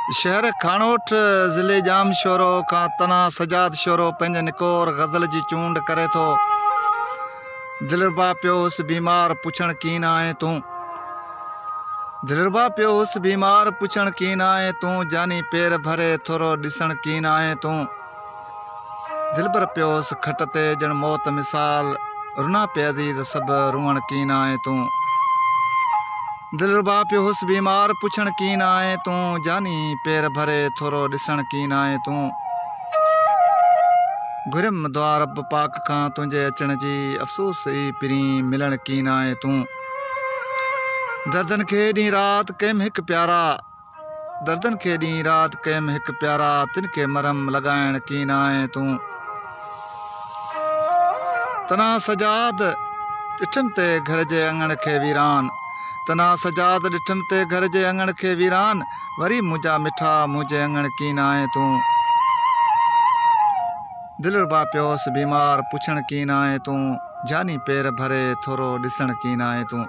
शहर खानोट ज़िले जाम शोरो का तना सजाद शोरो पंहिंजे निकोर गज़ल जी चूंड करे थो। दिलरुबा पियो उस बीमार पुछण कीन आए तूं। दिलरुबा पियो उस बीमार पुछण कीन आए तूं। जानी पेर भरे थोरो ॾिसण कीन आए तूं। दिलबर पियो उस खट ते ॼण मौत मिसाल रुना पे अज़ीज़ सब रुअण कीन आए तूं। दिलरुबा पियो उस बीमार पुछण कीन आए तूं। जानी पेर भरे थोरो ॾिसण कीन आए तूं। घुरियम दुआ रब पाक खां तुंहिंजे अचण जी अफ़सोस ई पिरी मिलण कीन आए तूं। दर्दन खे ॾींहुं राति कयमि हिकु प्यारा। दर्दन खे ॾींहुं राति कयमि हिकु प्यारा। तिन खे मरहम लॻाइण कीन आए तूं। तना सजाद ॾिठमि ते घर जे अङण खे वीरान। तना सजाद ॾिठमि ते घर जे अङण खे वीरान। वरी मुंहिंजा मिठा मुंहिंजे अङण कीन आए तूं। दिलरुबा पियो उस बीमार पुछण कीन आए तूं। जानी पेर भरे थोरो ॾिसण कीन आए तूं।